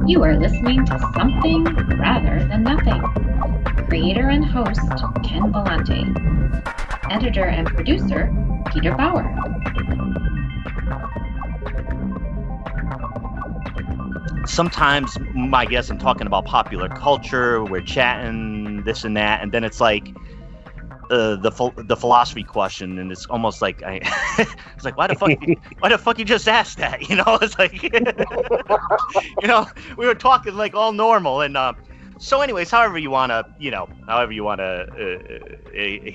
You are listening to Something Rather Than Nothing. Creator and host, Ken Vellante. Editor and producer, Peter Bauer. Sometimes, I guess I'm talking about popular culture, we're chatting this and that, and then it's like the philosophy question, and it's almost like it's like, why the fuck you just asked that? You know, it's like we were talking like all normal, and so anyways, however you want to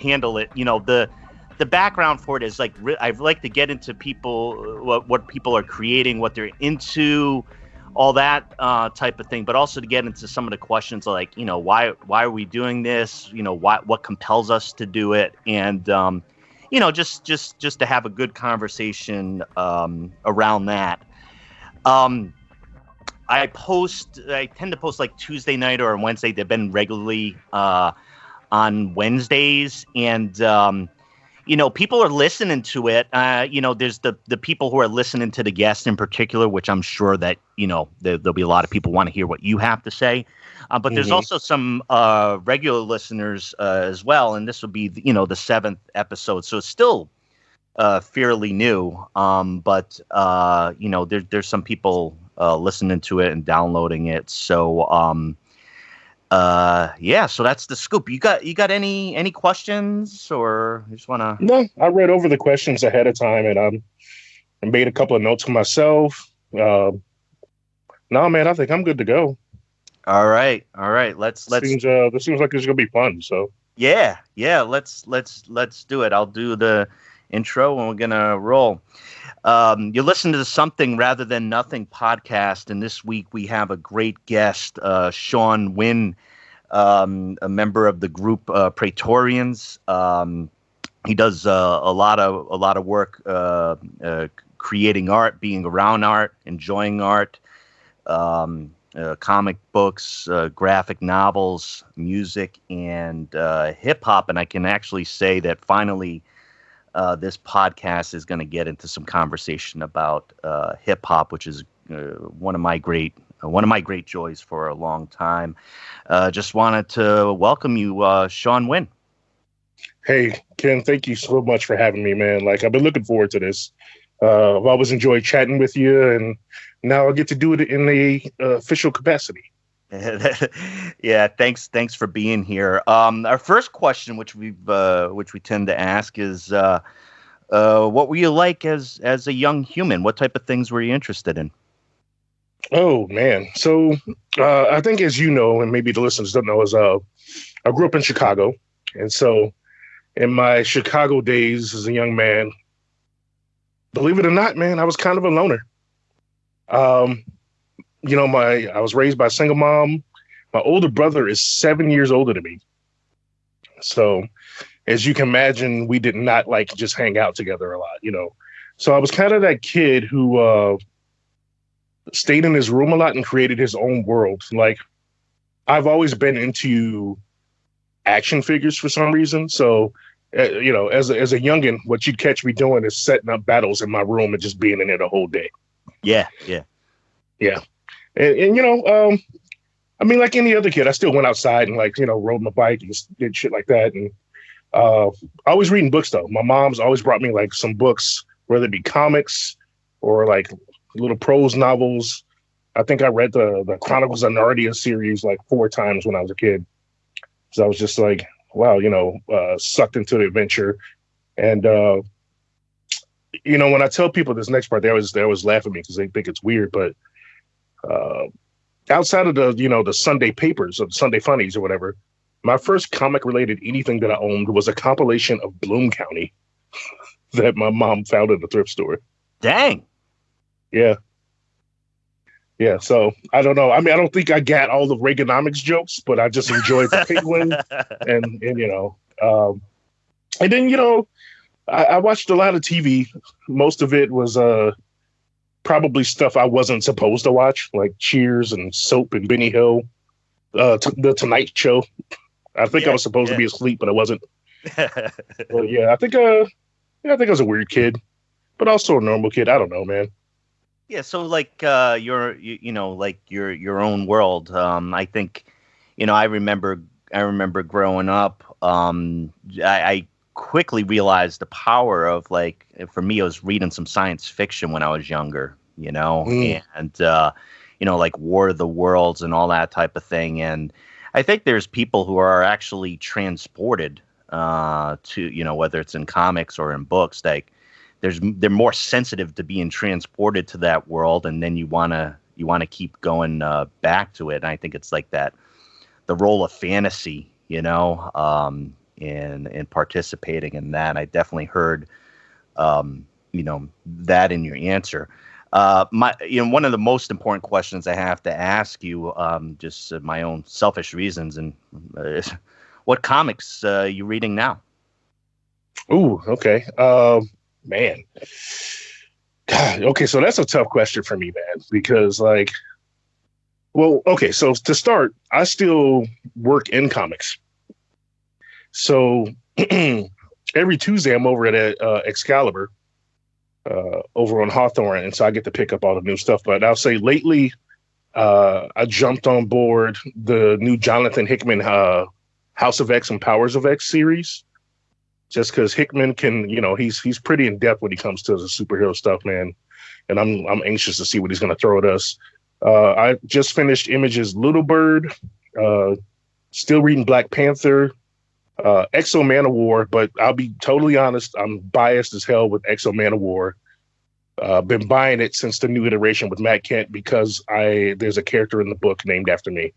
handle it, the background for it is like I'd like to get into people, what people are creating, what they're into, all that type of thing, but also to get into some of the questions like, why are we doing this? What compels us to do it? And, just to have a good conversation around that. I tend to post like Tuesday night or Wednesday. They've been regularly on Wednesdays, and people are listening to it. There's the people who are listening to the guests in particular, which I'm sure that, there'll be a lot of people want to hear what you have to say. But there's also some regular listeners as well. And this will be, the 7th episode. So it's still fairly new. But there's some people listening to it and downloading it. So, so that's the scoop. You got any questions, or you just want to? No, I read over the questions ahead of time, and I made a couple of notes for myself. No, man, I think I'm good to go. All right. Let's. This seems like it's gonna be fun. So yeah. Let's do it. I'll do the intro, and we're gonna roll. You listen to the Something Rather Than Nothing podcast, and this week we have a great guest, Sean Wynn, a member of the group Preytorians. He does a lot of work creating art, being around art, enjoying art, comic books, graphic novels, music, and hip hop. And I can actually say that finally, this podcast is going to get into some conversation about hip hop, which is one of my great joys for a long time. Just wanted to welcome you, Sean Wynn. Hey, Ken, thank you so much for having me, man. Like, I've been looking forward to this. I've always enjoyed chatting with you, and now I get to do it in a official capacity. Yeah, thanks for being here. Our first question, which we tend to ask, is what were you like as a young human? What type of things were you interested in? Oh man, so I think, as you know, and maybe the listeners don't know, is I grew up in Chicago, and so in my Chicago days as a young man, believe it or not, man, I was kind of a loner. I was raised by a single mom. My older brother is 7 years older than me. So as you can imagine, we did not like just hang out together a lot, So I was kind of that kid who stayed in his room a lot and created his own world. Like, I've always been into action figures for some reason. So, as a youngin', what you'd catch me doing is setting up battles in my room and just being in it the whole day. Yeah. And I mean, like any other kid, I still went outside and rode my bike and did shit like that. And always reading books, though. My mom's always brought me like some books, whether it be comics or like little prose novels. I think I read the Chronicles of Narnia series like 4 times when I was a kid. So I was just like, wow, sucked into the adventure. And, when I tell people this next part, they always laugh at me because they think it's weird. But outside of the Sunday papers or the Sunday funnies or whatever, my first comic related anything that I owned was a compilation of Bloom County that my mom found at the thrift store. Dang. Yeah. Yeah. So I don't know. I mean, I don't think I got all the Reaganomics jokes, but I just enjoyed the Penguin and then, I watched a lot of TV. Most of it was probably stuff I wasn't supposed to watch, like Cheers and Soap and Benny Hill, the Tonight Show. I think I was supposed to be asleep, but I wasn't. Well, yeah, I think I was a weird kid, but also a normal kid. I don't know, man. Yeah, so like like your own world. I think, I remember growing up. I quickly realized the power of, like, for me, I was reading some science fiction when I was younger. Mm. And like War of the Worlds and all that type of thing. And I think there's people who are actually transported to, whether it's in comics or in books, like they're more sensitive to being transported to that world, and then you wanna keep going back to it. And I think it's like that, the role of fantasy, in participating in that. I definitely heard that in your answer. One of the most important questions I have to ask you, just my own selfish reasons, and is, what comics you reading now? Ooh, okay. Man. God, okay, so that's a tough question for me, man, because okay, so to start, I still work in comics. So every Tuesday I'm over at Excalibur over on Hawthorne, and so I get to pick up all the new stuff. But I'll say lately, I jumped on board the new Jonathan Hickman House of X and Powers of X series, just because Hickman can, he's pretty in depth when he comes to the superhero stuff, man. And I'm anxious to see what he's going to throw at us. I just finished Image's Little Bird, still reading Black Panther, Exo Manowar, but I'll be totally honest, I'm biased as hell with Exo Manowar. Been buying it since the new iteration with Matt Kent because there's a character in the book named after me,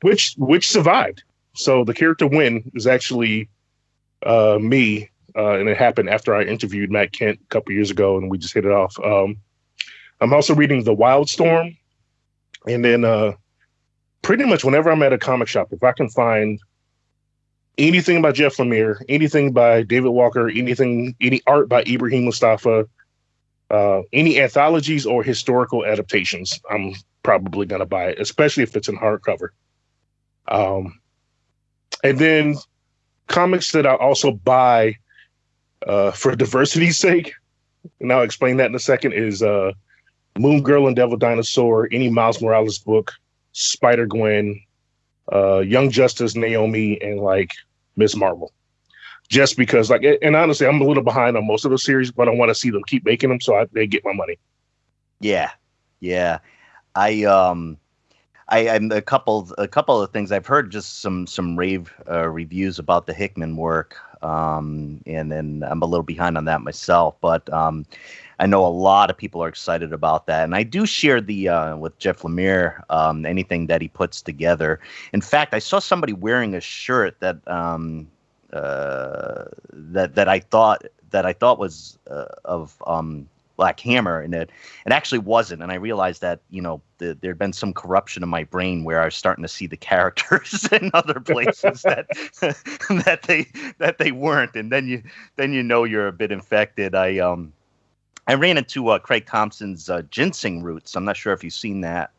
which survived. So the character Wynn is actually me, and it happened after I interviewed Matt Kent a couple years ago, and we just hit it off. I'm also reading The Wildstorm, and then pretty much whenever I'm at a comic shop, if I can find anything by Jeff Lemire, anything by David Walker, any art by Ibrahim Mustafa, any anthologies or historical adaptations, I'm probably going to buy it, especially if it's in hardcover. And then comics that I also buy for diversity's sake, and I'll explain that in a second, is Moon Girl and Devil Dinosaur, any Miles Morales book, Spider-Gwen, Young Justice, Naomi, and Ms. Marvel. Just because, and honestly, I'm a little behind on most of the series, but I want to see them keep making them so they get my money. Yeah. I'm a couple of things I've heard, just some rave reviews about the Hickman work, and then I'm a little behind on that myself, but I know a lot of people are excited about that, and I do share the with Jeff Lemire, anything that he puts together. In fact, I saw somebody wearing a shirt that that I thought was of Black Hammer, and it actually wasn't. And I realized that there'd been some corruption in my brain where I was starting to see the characters in other places that that they weren't, and then you're a bit infected. I ran into Craig Thompson's Ginseng Roots. I'm not sure if you've seen that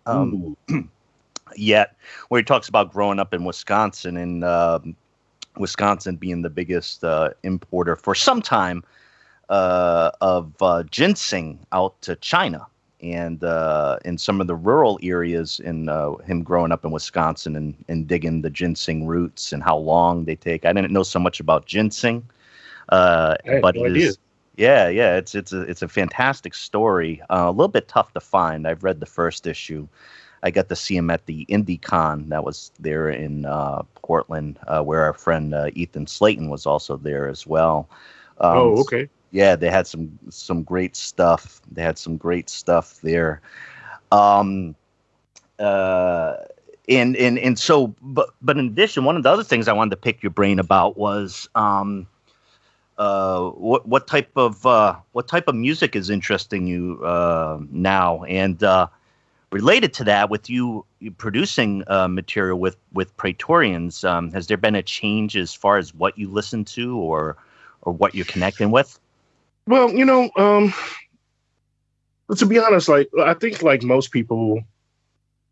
yet, where he talks about growing up in Wisconsin, and Wisconsin being the biggest importer for some time of ginseng out to China, and in some of the rural areas, in him growing up in Wisconsin and digging the ginseng roots and how long they take. I didn't know so much about ginseng, but it is. Yeah, it's a fantastic story. A little bit tough to find. I've read the first issue. I got to see him at the IndieCon that was there in Portland, where our friend Ethan Slayton was also there as well. Okay. Yeah, they had some great stuff. They had some great stuff there. And so, but in addition, one of the other things I wanted to pick your brain about was what type of music is interesting you now, and related to that, with you producing material with Preytorians, has there been a change as far as what you listen to or what you're connecting with? Well, to be honest, I think most people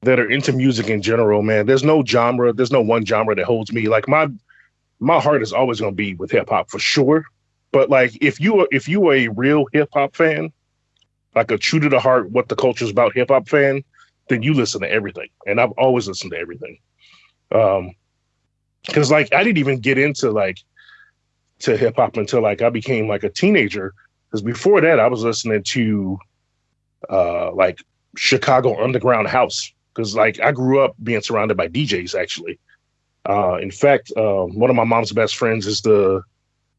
that are into music in general, man, there's no one genre that holds me. My heart is always going to be with hip hop for sure. But like, if you are a real hip hop fan, like a true to the heart, what the culture is about hip hop fan, then you listen to everything. And I've always listened to everything. Because like I didn't even get into like to hip hop until like I became like a teenager. Because before that, I was listening to like Chicago underground house. Because like I grew up being surrounded by DJs actually. In fact, one of my mom's best friends is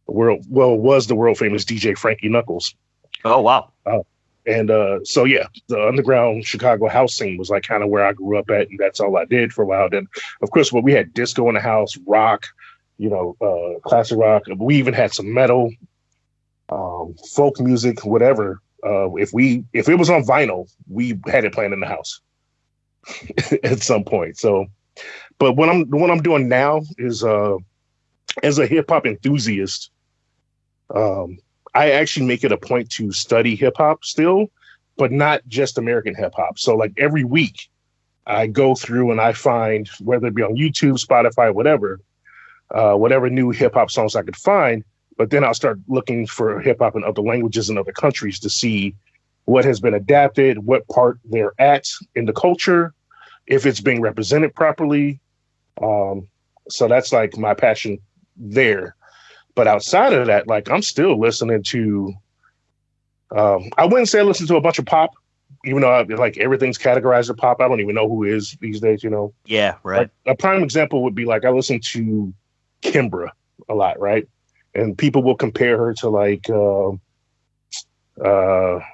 was the world famous DJ Frankie Knuckles. Oh wow! So yeah, the underground Chicago house scene was like kind of where I grew up at, and that's all I did for a while. Then, of course, we had disco in the house, rock, classic rock. We even had some metal, folk music, whatever. If it was on vinyl, we had it playing in the house at some point. So, but what I'm doing now is as a hip hop enthusiast, I actually make it a point to study hip hop still, but not just American hip hop. So like every week I go through and I find, whether it be on YouTube, Spotify, whatever new hip hop songs I could find. But then I'll start looking for hip hop in other languages and other countries to see what has been adapted, what part they're at in the culture, if it's being represented properly. So that's like my passion there. But outside of that, like I'm still listening to, I wouldn't say I listen to a bunch of pop, even though like everything's categorized as pop. I don't even know who is these days, Yeah, right. Like, a prime example would be like I listen to Kimbra a lot, right? And people will compare her to like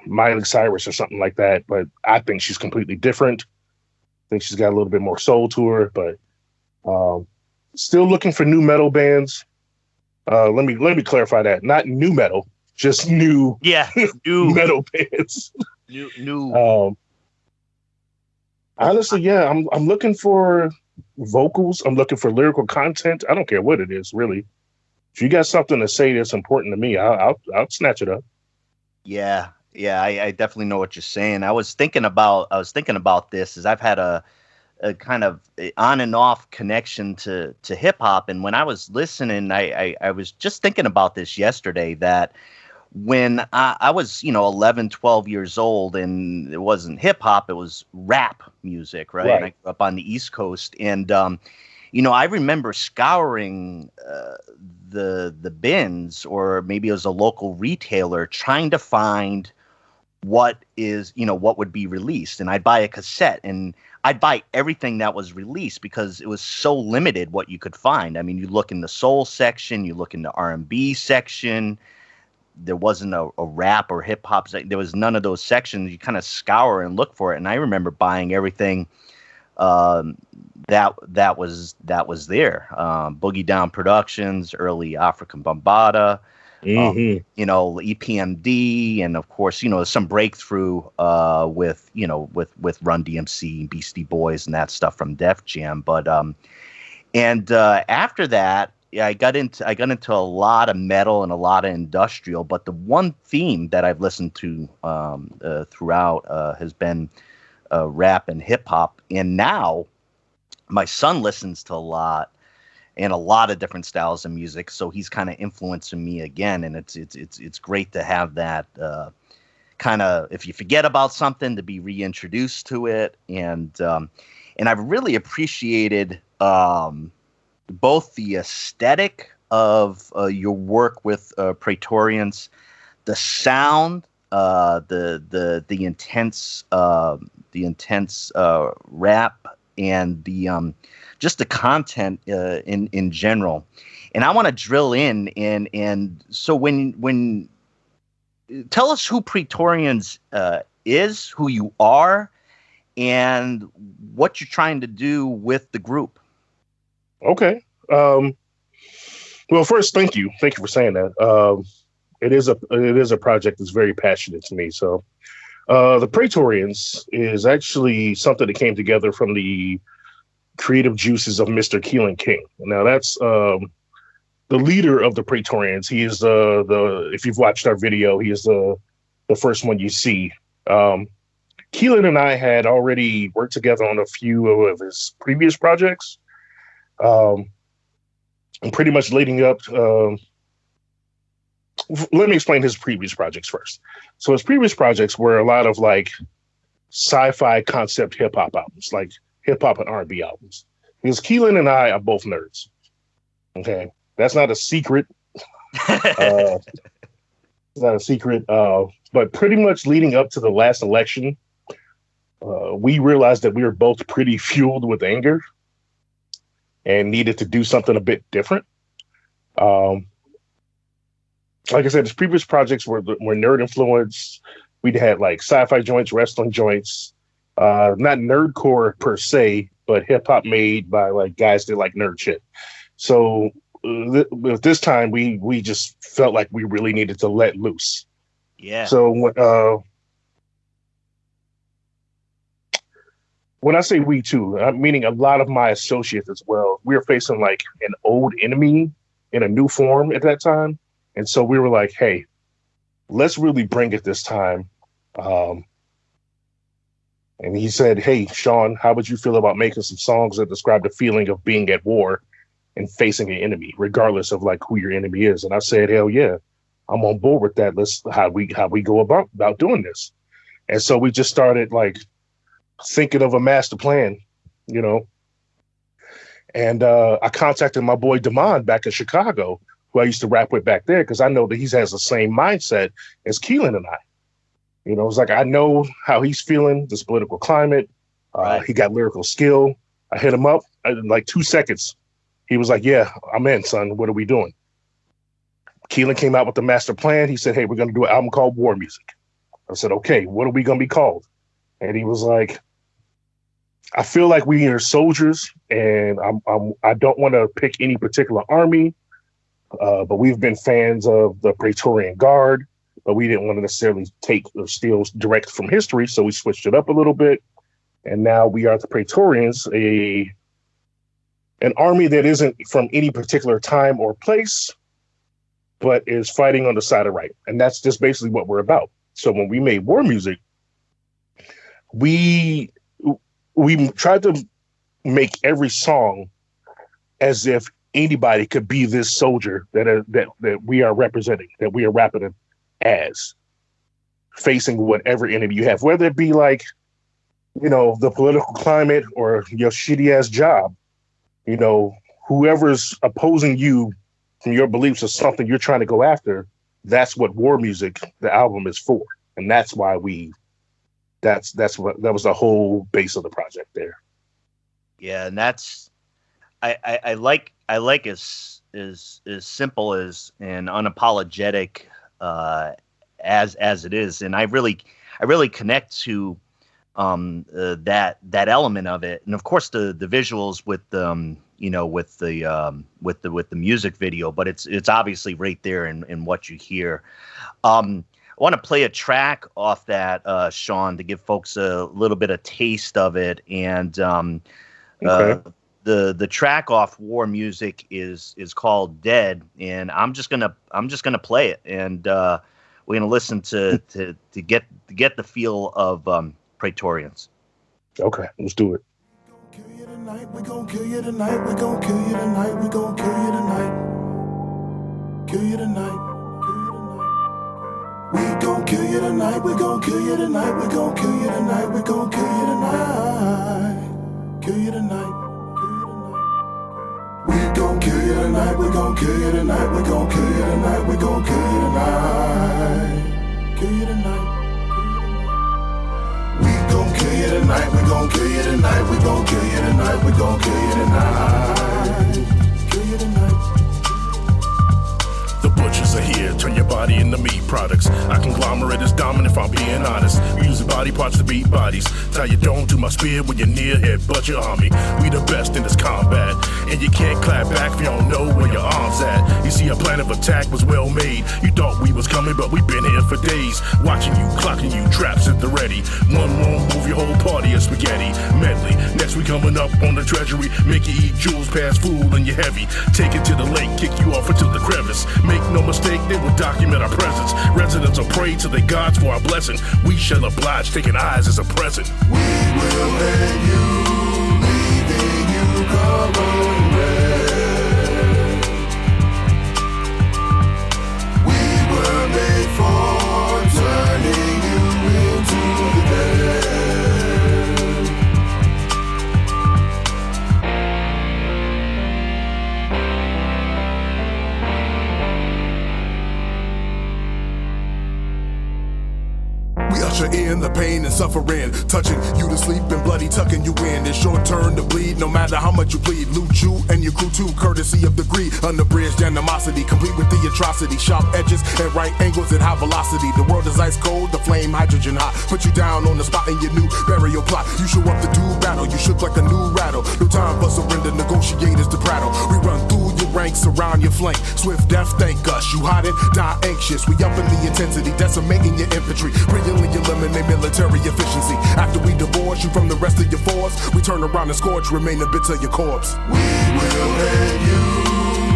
Miley Cyrus or something like that. But I think she's completely different. I think she's got a little bit more soul to her, but still looking for new metal bands. Let me clarify that. Not new metal, just new new metal bands. New. Honestly, yeah, I'm looking for vocals. I'm looking for lyrical content. I don't care what it is, really. If you got something to say that's important to me, I'll snatch it up. Yeah, I definitely know what you're saying. I was thinking about this as I've had a kind of on and off connection to hip hop. And when I was listening, I was just thinking about this yesterday, that when I was, 11, 12 years old, and it wasn't hip hop, it was rap music. Right. And I grew up on the East Coast, and, I remember scouring the bins, or maybe it was a local retailer, trying to find what would be released. And I'd buy a cassette, and I'd buy everything that was released because it was so limited what you could find. I mean, you look in the soul section, you look in the R&B section. There wasn't a rap or hip hop section. There was none of those sections. You kind of scour and look for it. And I remember buying everything that was there. Boogie Down Productions, early African Bambaataa, EPMD, and of course, some breakthrough with Run DMC, Beastie Boys, and that stuff from Def Jam. But after that, I got into a lot of metal and a lot of industrial. But the one theme that I've listened to throughout has been rap and hip hop. And now my son listens to a lot of different styles of music, so he's kind of influencing me again, and it's great to have that kind of, if you forget about something, to be reintroduced to it, and I've really appreciated both the aesthetic of your work with Preytorians, the sound, the intense rap, and the just the content in general. And I want to drill in, and so when tell us who Preytorians is, who you are, and what you're trying to do with the group. Okay. Well, first, thank you for saying that. It is a project that's very passionate to me. So, the Preytorians is actually something that came together from the creative juices of Mr. Keelan King. Now, that's the leader of the Preytorians. He is the if you've watched our video, he is the first one you see. Keelan and I had already worked together on a few of his previous projects. And pretty much leading up let me explain his previous projects first. So his previous projects were a lot of like sci-fi concept hip hop albums, like hip hop and R&B albums. Because Keelan and I are both nerds. Okay, that's not a secret. It's not a secret. But pretty much leading up to the last election, we realized that we were both pretty fueled with anger and needed to do something a bit different. Like I said, his previous projects were nerd influenced. We'd had like sci-fi joints, wrestling joints, not nerdcore per se, but hip hop made by like guys that like nerd shit. So with this time, we just felt like we really needed to let loose. Yeah. So when I say we too, I'm meaning a lot of my associates as well. We were facing like an old enemy in a new form at that time. And so we were like, hey, let's really bring it this time. And he said, hey, Sean, how would you feel about making some songs that describe the feeling of being at war and facing an enemy, regardless of like who your enemy is? And I said, hell yeah, I'm on board with that. Let's how we go about doing this. And so we just started like thinking of a master plan, you know. And I contacted my boy Damon back in Chicago, who I used to rap with back there, because I know that he has the same mindset as Keelan and I. You know, it's like I know how he's feeling, this political climate. Right. He got lyrical skill. I hit him up in like 2 seconds. He was like, yeah, I'm in, son. What are we doing? Keelan came out with the master plan. He said, hey, we're going to do an album called War Music. I said, okay, what are we going to be called? And he was like, I feel like we are soldiers, and I don't want to pick any particular army, but we've been fans of the Preytorian Guard, but we didn't want to necessarily take or steal direct from history, so we switched it up a little bit, and now we are the Preytorians, an army that isn't from any particular time or place, but is fighting on the side of right, and that's just basically what we're about. So when we made War Music, we tried to make every song as if anybody could be this soldier that we are representing, that we are rapping as, facing whatever enemy you have, whether it be like, you know, the political climate or your shitty ass job. You know, whoever's opposing you from your beliefs or something you're trying to go after, that's what War Music, the album, is for. And that's why that was the whole base of the project there. Yeah, and that's I like as simple as and unapologetic as it is, and I really connect to that element of it, and of course the visuals with with the music video, but it's obviously right there in what you hear. I want to play a track off that, Sean, to give folks a little bit of taste of it. And okay. The track off War Music is called Dead, and I'm just gonna play it, and we're gonna listen to get the feel of Preytorians. Okay, let's do it. We gon' kill you tonight, we gon' kill you tonight, we gon' kill you tonight. Kill you tonight. We gon' kill you tonight, we gon' kill you tonight, we gon' kill you tonight, we gon' kill you tonight. Kill you tonight. We gon' kill you tonight, we gon' kill you tonight, we gon' kill you tonight, we gon' kill you tonight. Kill you tonight. We gon' kill you tonight, we gon' kill you tonight, we gon' kill you tonight, we gon' kill you tonight. Kill you tonight. The butchers are here, turn your body into meat products. I conglomerate is dominant if I'm being honest. Using body parts to beat bodies. Tie your dome to my spear when you're near it, but your army. We the best in this combat. And you can't clap back if you don't know where your arm's at. You see, our plan of attack was well made. You thought we was coming, but we been here for days. Watching you, clocking you, traps at the ready. One won't move your whole party of spaghetti. Medley, next we coming up on the treasury. Make you eat jewels past food and you're heavy. Take it to the lake, kick you off into the crevice. Make no mistake, they will document our presence. Residents will pray to the gods for our blessing. We shall oblige, taking eyes as a present. We will let you, leaving you coloring red. We will pain and suffering, touching you to sleep and bloody tucking you in. It's your turn to bleed, no matter how much you bleed. Loot you and your crew too, courtesy of degree. Unabridged animosity, complete with the atrocity. Sharp edges and right angles at high velocity. The world is ice cold, the flame hydrogen hot. Put you down on the spot in your new burial plot. You show up to do battle, you shook like a new rattle. No time for surrender, negotiators to prattle. We run through your ranks, around your flank. Swift death, thank us. You hiding, die anxious. We up in the intensity, decimating your infantry. Brilliantly eliminate military efficiency. After we divorce you from the rest of your force, we turn around and scorch, remain a bit of your corpse. We will end you,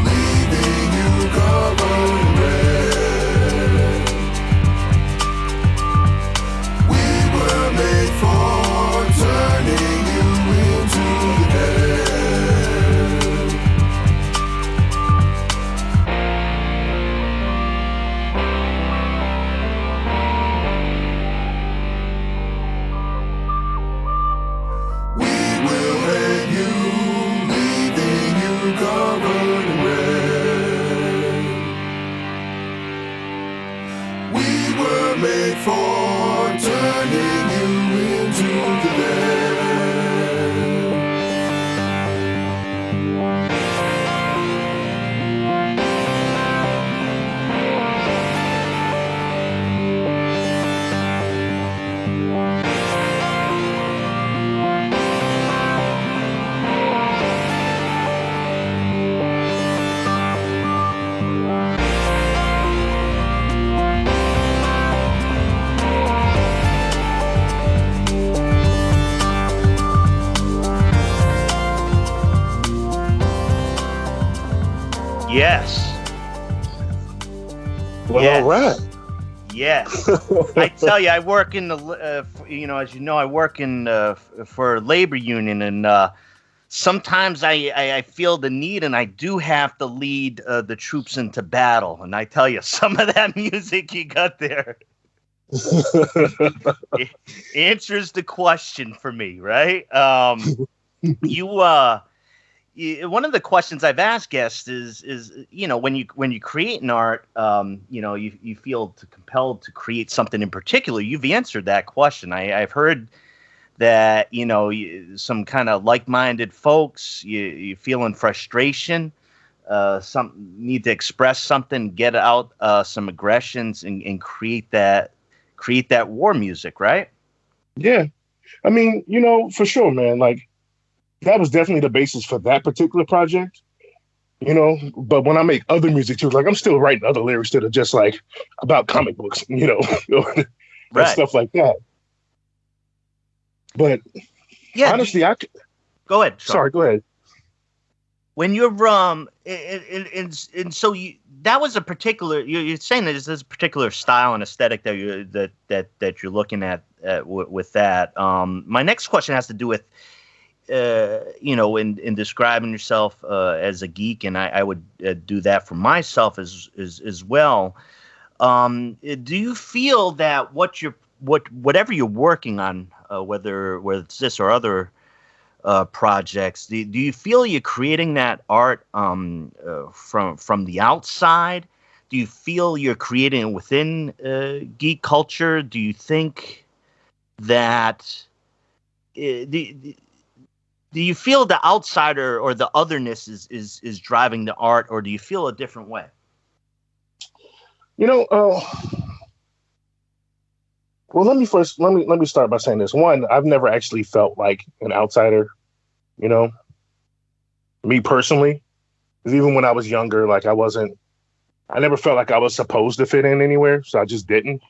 leaving you covered in red. We were made for turning you into the dead. We will end you, leaving you covered in red. We were made for turning you into the dead. Yes. Well, Yes. all right. Yes. I tell you, I work in the, as you know, I work in for a labor union, and sometimes I feel the need, and I do have to lead the troops into battle. And I tell you, some of that music you got there it answers the question for me, right? One of the questions I've asked guests is when you create an art, you feel compelled to create something in particular. You've answered that question. I've heard that some kind of like-minded folks, you feeling frustration, some need to express something, get out some aggressions, and create that war music, right? Yeah. I mean, for sure, man. Like, that was definitely the basis for that particular project, but when I make other music too, like I'm still writing other lyrics that are just like about comic books, and Right. stuff like that. But Yeah. honestly, Go ahead. sorry, go ahead. When you're and so that was a particular, you're saying that there's this particular style and aesthetic that you're looking at with that. My next question has to do with in describing yourself as a geek, and I would do that for myself as well. Do you feel that whatever you're working on, whether it's this or other projects, do you feel you're creating that art from the outside? Do you feel you're creating it within geek culture? Do you think that do you feel the outsider or the otherness is driving the art, or do you feel a different way? Well, let me start by saying this. One, I've never actually felt like an outsider, me personally, because even when I was younger, like I never felt like I was supposed to fit in anywhere, so I just didn't,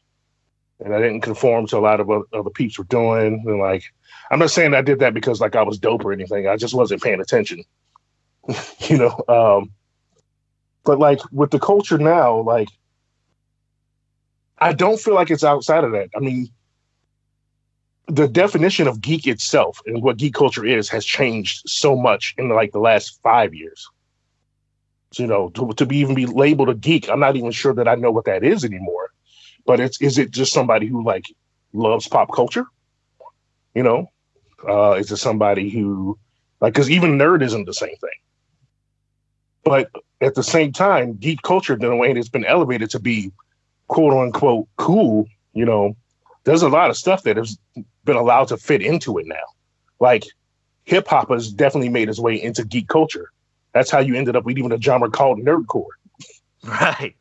and I didn't conform to a lot of what other peeps were doing, and like. I'm not saying I did that because like I was dope or anything. I just wasn't paying attention, But like with the culture now, like I don't feel like it's outside of that. I mean, the definition of geek itself and what geek culture is has changed so much in like the last 5 years. So, to even be labeled a geek, I'm not even sure that I know what that is anymore. But is it just somebody who like loves pop culture? Is it somebody who like, because even nerd isn't the same thing. But at the same time, geek culture, the way it's been elevated to be quote unquote cool, there's a lot of stuff that has been allowed to fit into it now. Like hip hop has definitely made its way into geek culture. That's how you ended up with even a genre called nerdcore. Right.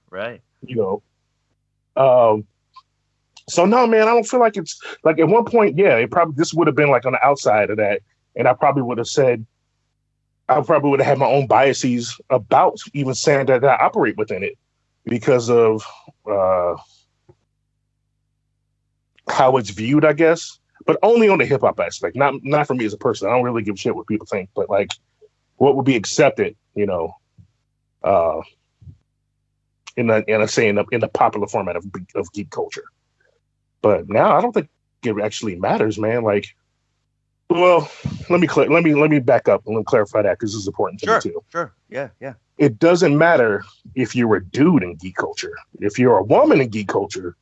You know, so no, man, I don't feel like it's like at one point, yeah, this would have been like on the outside of that, and I probably would have had my own biases about even saying that I operate within it because of how it's viewed, I guess, but only on the hip hop aspect, not for me as a person. I don't really give a shit what people think, but like what would be accepted, you know, in the popular format of geek culture. But now I don't think it actually matters, man. Like, well, let me back up and let me clarify that because this is important to me too. Sure. Yeah. It doesn't matter if you're a dude in geek culture. If you're a woman in geek culture,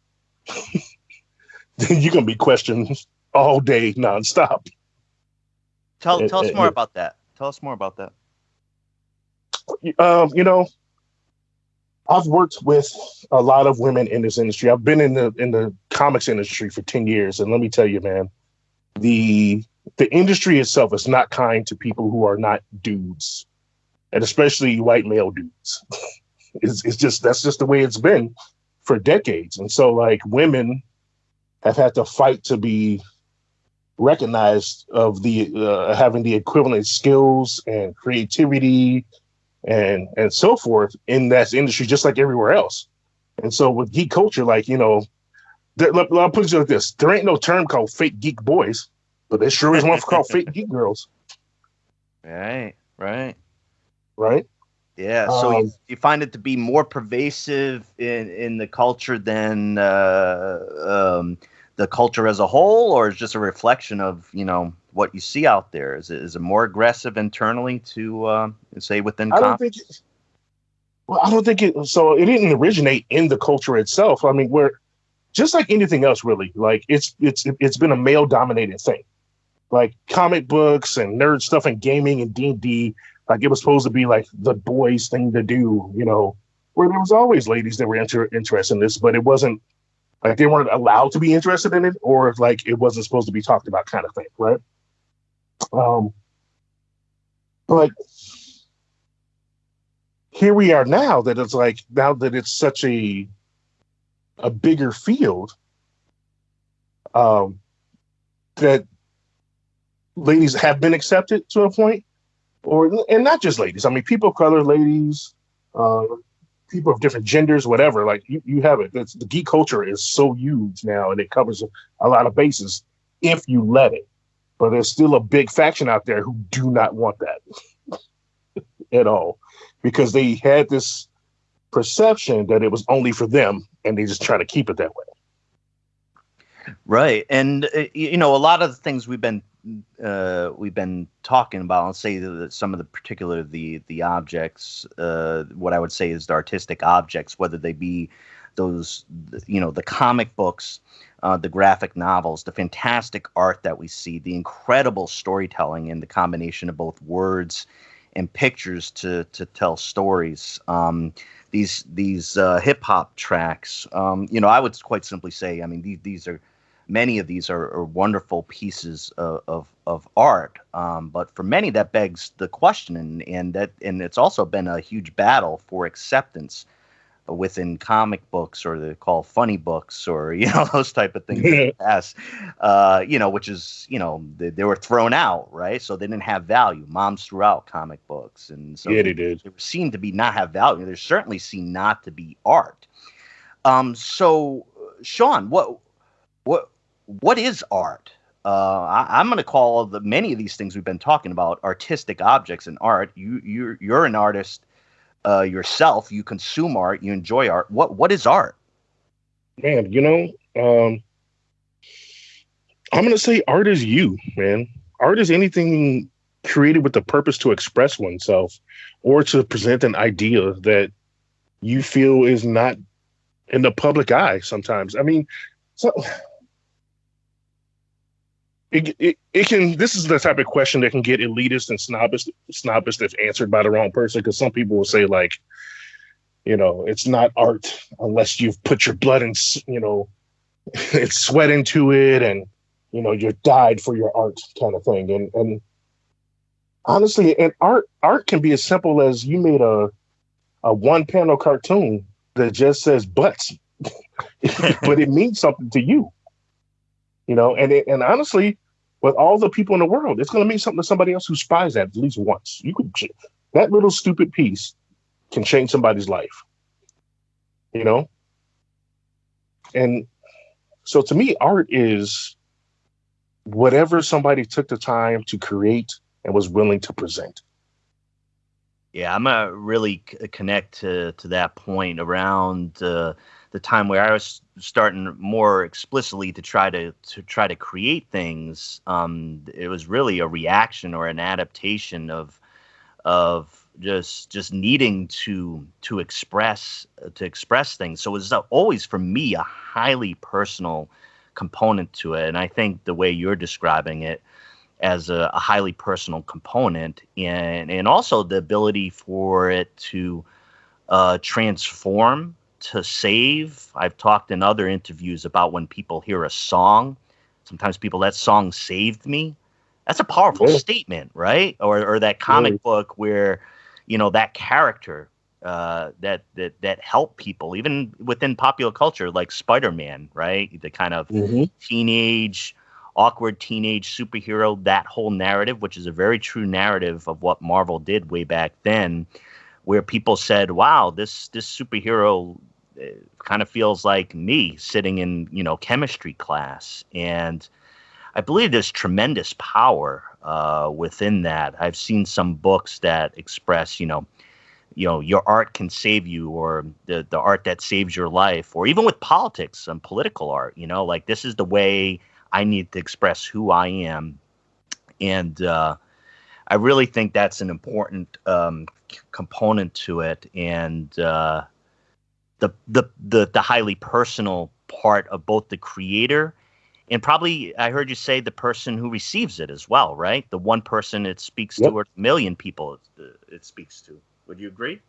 then you're gonna be questioned all day, nonstop. Tell us more about that. Tell us more about that. You know, I've worked with a lot of women in this industry. I've been in the comics industry for 10 years. And let me tell you, man, the industry itself is not kind to people who are not dudes, and especially white male dudes. It's just, that's just the way it's been for decades. And so like women have had to fight to be recognized of the having the equivalent skills and creativity and so forth in that industry, just like everywhere else. And so with geek culture, like, you know, I'll put it like this: there ain't no term called fake geek boys, but there sure is one called fake geek girls. Right. Yeah. So you find it to be more pervasive in the culture than the culture as a whole, or is just a reflection of, you know, what you see out there? Is it more aggressive internally to say within? I don't think it. So it didn't originate in the culture itself. I mean, we're just like anything else, really. Like it's been a male dominated thing, like comic books and nerd stuff and gaming and D&D. Like it was supposed to be like the boys' thing to do, you know, where there was always ladies that were interested in this, but it wasn't like they weren't allowed to be interested in it, or like it wasn't supposed to be talked about, kind of thing, right? But here we are now that it's such a bigger field, that ladies have been accepted to a point, and not just ladies. I mean, people of color, ladies, people of different genders, whatever. Like you have it. The geek culture is so huge now, and it covers a lot of bases if you let it. But there's still a big faction out there who do not want that at all, because they had this perception that it was only for them, and they just try to keep it that way. Right, and you know, a lot of the things we've been talking about, I'll say that some of the particular the objects, what I would say is the artistic objects, whether they be those, you know, the comic books, the graphic novels, the fantastic art that we see, the incredible storytelling, and the combination of both words and pictures to tell stories. These hip hop tracks, you know, I would quite simply say, I mean, these are. Many of these are wonderful pieces of art, but for many that begs the question, and it's also been a huge battle for acceptance within comic books, or they call funny books, or, you know, those type of things. You know, which is, you know, they were thrown out, right? So they didn't have value. Moms threw out comic books, and so yeah, they did. They were seen to be not have value. They're certainly seen not to be art. So Sean, what is art? I'm going to call many of these things we've been talking about artistic objects and art. You're an artist yourself. You consume art. You enjoy art. What is art? Man, you know, I'm going to say art is you, man. Art is anything created with the purpose to express oneself or to present an idea that you feel is not in the public eye sometimes. I mean, so... It can. This is the type of question that can get elitist and snobbish if answered by the wrong person. Because some people will say, like, you know, it's not art unless you've put your blood and, you know, it's sweat into it, and you're died for your art kind of thing. And honestly, and art can be as simple as you made a one panel cartoon that just says butts, but it means something to you, and honestly, with all the people in the world, it's going to mean something to somebody else who spies at least once. That little stupid piece can change somebody's life, and so to me, art is whatever somebody took the time to create and was willing to present. Yeah, I'm gonna really connect to that point around the time where I was starting more explicitly to try to create things. It was really a reaction or an adaptation of just needing to express things. So it was always for me a highly personal component to it, and I think the way you're describing it as a highly personal component, and also the ability for it to transform, to save. I've talked in other interviews about when people hear a song, sometimes that song saved me. That's a powerful statement, right? Or that comic book where, that character that helped people, even within popular culture, like Spider-Man, right? The kind of awkward teenage superhero, that whole narrative, which is a very true narrative of what Marvel did way back then, where people said, wow, this superhero kind of feels like me sitting in, chemistry class. And I believe there's tremendous power within that. I've seen some books that express, your art can save you, or the art that saves your life, or even with politics and political art, like this is the way I need to express who I am. And I really think that's an important component to it. And the highly personal part of both the creator and probably, I heard you say, the person who receives it as well, right? The one person it speaks to, or a million people it speaks to. Would you agree?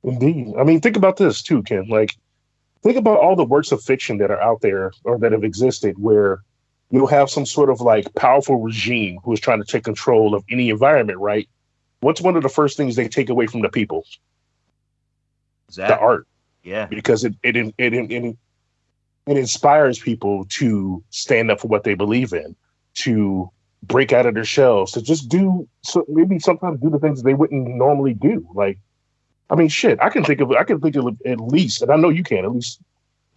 Indeed. I mean, think about this too, Ken. Like, think about all the works of fiction that are out there or that have existed where you'll have some sort of like powerful regime who is trying to take control of any environment, right? What's one of the first things they take away from the people? The art. Yeah. Because it inspires people to stand up for what they believe in, to break out of their shells, to just maybe sometimes do the things they wouldn't normally do. Like, I mean, shit, I can think of at least, and I know you can, at least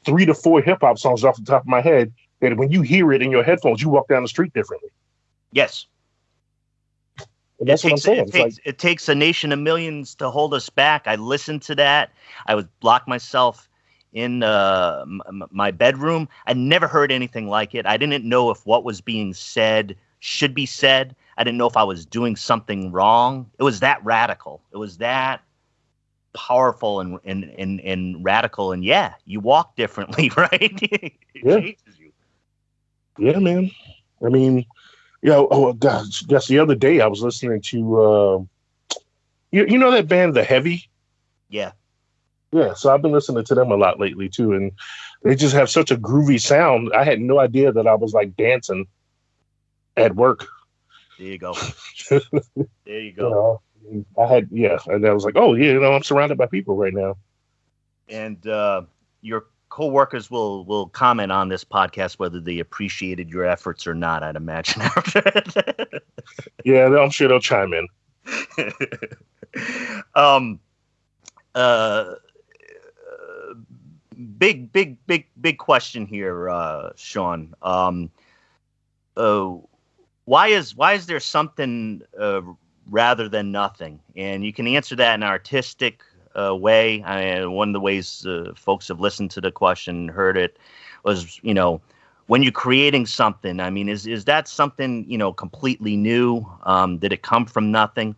3 to 4 hip hop songs off the top of my head that when you hear it in your headphones, you walk down the street differently. Yes. And that's what I'm saying. It takes a nation of millions to hold us back. I listened to that. I would lock myself in my bedroom. I never heard anything like it. I didn't know if what was being said should be said. I didn't know if I was doing something wrong. It was that radical. It was that powerful and radical. And yeah, you walk differently, right? It changes you. Yeah, man. I mean, oh gosh, just the other day I was listening to you know that band The Heavy? Yeah. Yeah, so I've been listening to them a lot lately too, and they just have such a groovy sound. I had no idea that I was like dancing at work. There you go. There you go. And I was like, oh yeah, I'm surrounded by people right now. And your coworkers will comment on this podcast whether they appreciated your efforts or not, I'd imagine. Yeah, I'm sure they'll chime in. Big question here, Sean. Why is there something rather than nothing? And you can answer that in an artistic way. One of the ways folks have listened to the question, heard it, was when you're creating something. I mean, is that something completely new? Did it come from nothing,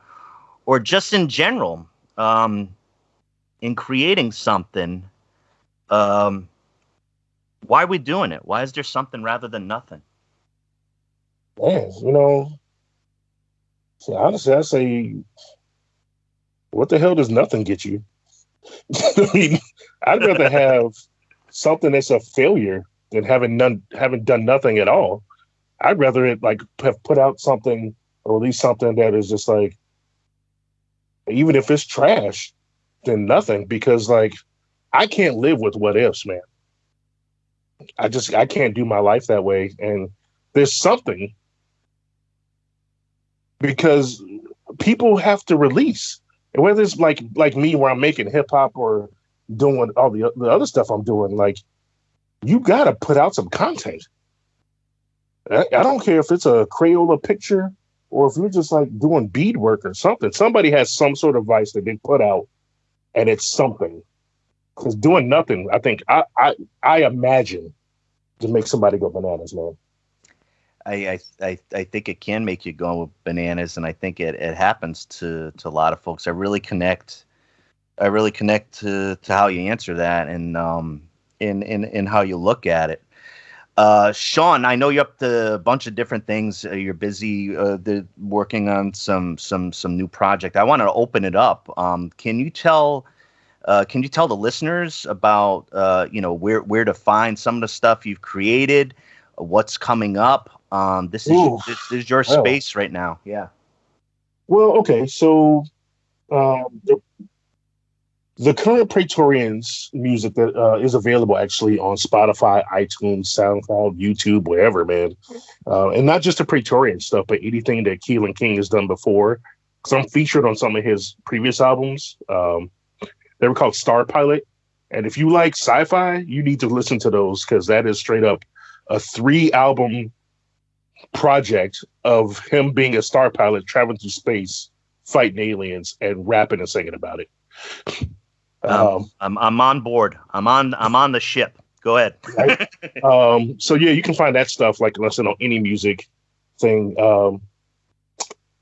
or just in general? In creating something, why are we doing it? Why is there something rather than nothing? Man, honestly, I say, what the hell does nothing get you? I mean, I'd rather have something that's a failure and haven't done nothing at all. I'd rather it like have put out something or release something that is just like, even if it's trash, than nothing, because like I can't live with what ifs, man. I can't do my life that way. And there's something, because people have to release, and whether it's like me where I'm making hip hop or doing all the other stuff I'm doing, like you got to put out some content. I don't care if it's a Crayola picture or if you're just like doing beadwork or something. Somebody has some sort of vice that they put out, and it's something. Because doing nothing, I think I imagine to make somebody go bananas, man. I think it can make you go bananas, and I think it happens to a lot of folks. I really connect to how you answer that, and in how you look at it. Sean, I know you're up to a bunch of different things. You're busy working on some new project. I want to open it up. Can you tell the listeners about where to find some of the stuff you've created, what's coming up? This is your space right now. Yeah. Well, okay. So the current Preytorians music that is available actually on Spotify, iTunes, SoundCloud, YouTube, wherever, man. And not just the Preytorian stuff, but anything that Keelan King has done before. Because I'm featured on some of his previous albums. They were called Star Pilot. And if you like sci-fi, you need to listen to those, because that is straight up a 3-album project of him being a star pilot, traveling through space, fighting aliens, and rapping and singing about it. I'm on board. I'm on the ship. Go ahead. Right? So yeah, you can find that stuff like listen on any music thing.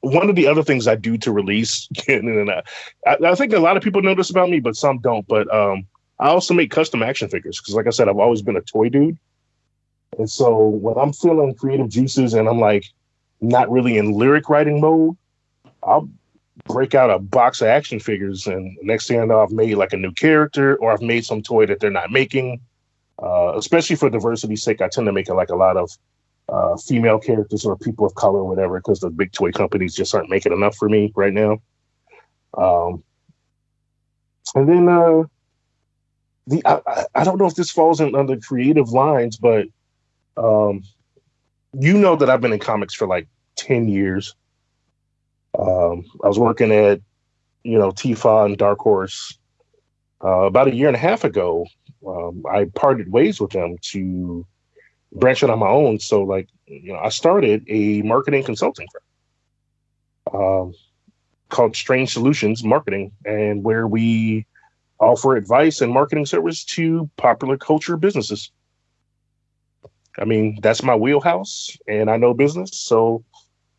One of the other things I do to release, and I think a lot of people know this about me, but some don't. But I also make custom action figures because, like I said, I've always been a toy dude. And so when I'm feeling creative juices and I'm like not really in lyric writing mode, I'll break out a box of action figures, and next thing I know, I've made like a new character, or I've made some toy that they're not making. Especially for diversity's sake, I tend to make a lot of female characters or people of color or whatever, because the big toy companies just aren't making enough for me right now. And then I don't know if this falls in under creative lines, but you know that I've been in comics for like 10 years. I was working at, TIFA and Dark Horse. About a year and a half ago, I parted ways with them to branch out on my own. So, I started a marketing consulting firm called Strange Solutions Marketing, and where we offer advice and marketing service to popular culture businesses. I mean, that's my wheelhouse, and I know business, so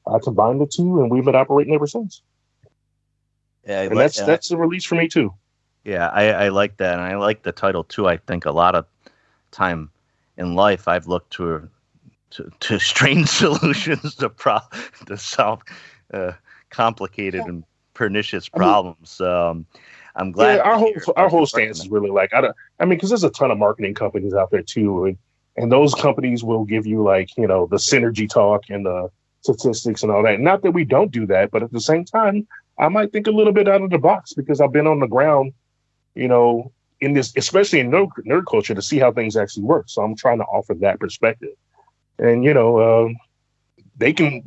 I combined the two, and we've been operating ever since. Yeah, and that's a release for me too. Yeah, I like that, and I like the title too. I think a lot of time in life I've looked to strange solutions to solve complicated and pernicious problems. I'm glad. Yeah, our whole stance is really like because there's a ton of marketing companies out there too, and those companies will give you the synergy talk and the statistics and all that. Not that we don't do that, but at the same time, I might think a little bit out of the box, because I've been on the ground, in this, especially in nerd culture, to see how things actually work. So I'm trying to offer that perspective. And,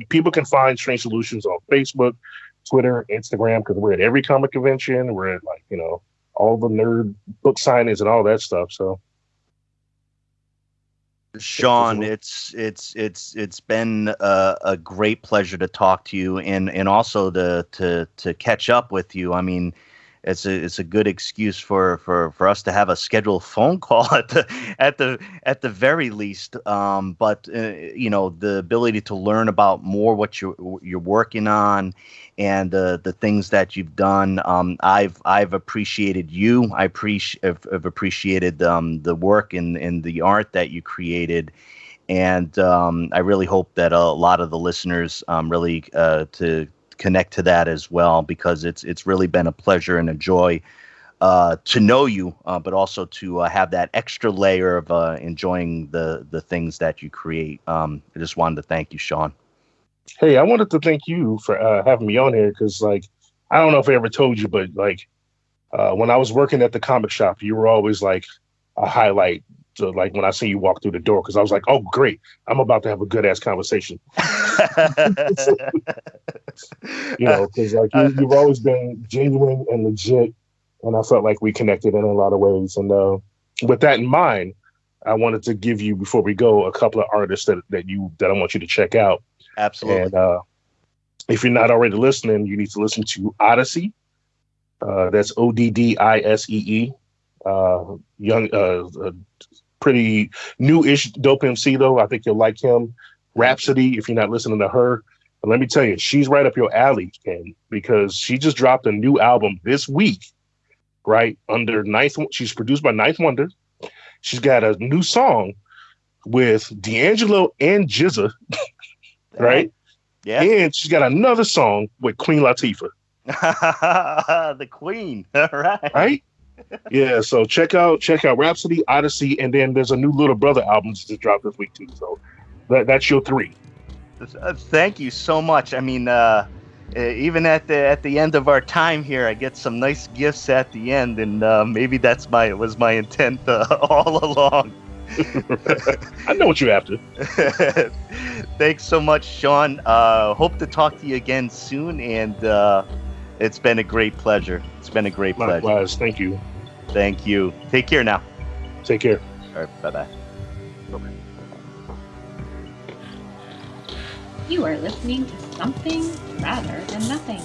people can find Strange Solutions on Facebook, Twitter, Instagram, because we're at every comic convention. We're at all the nerd book signings and all that stuff. So, Sean, it's been a great pleasure to talk to you, and also to catch up with you. I mean, it's a good excuse for us to have a scheduled phone call at the very least. But the ability to learn about more what you're working on, and the things that you've done. I've appreciated you. I've appreciated the work and the art that you created, and I really hope that a lot of the listeners really to connect to that as well, because it's really been a pleasure and a joy to know you, but also to have that extra layer of enjoying the things that you create. I just wanted to thank you, Sean. Hey, I wanted to thank you for having me on here because, like, I don't know if I ever told you, but like when I was working at the comic shop, you were always like a highlight. So, like when I see you walk through the door, because I was like, "Oh, great! I'm about to have a good ass conversation." Because like you've always been genuine and legit, and I felt like we connected in a lot of ways. And with that in mind, I wanted to give you, before we go, a couple of artists that I want you to check out. Absolutely. And if you're not already listening, you need to listen to Oddisee. That's Oddisee. Pretty new-ish dope MC though. I think you'll like him. Rapsody, if you're not listening to her. But let me tell you, she's right up your alley, Ken, because she just dropped a new album this week, right? She's produced by Ninth Wonder. She's got a new song with D'Angelo and Jizza, right? Yeah. And she's got another song with Queen Latifah. The Queen. All right. Right? Yeah, so check out Rapsody, Oddisee, and then there's a new Little Brother album that just dropped this week too. So that's your three. Thank you so much. I mean, even at the end of our time here, I get some nice gifts at the end, and maybe was my intent all along. I know what you're after. Thanks so much, Sean. Hope to talk to you again soon, and it's been a great pleasure. Likewise, thank you. Thank you. Take care now. Take care. All right, bye-bye. Okay. You are listening to Something Rather Than Nothing.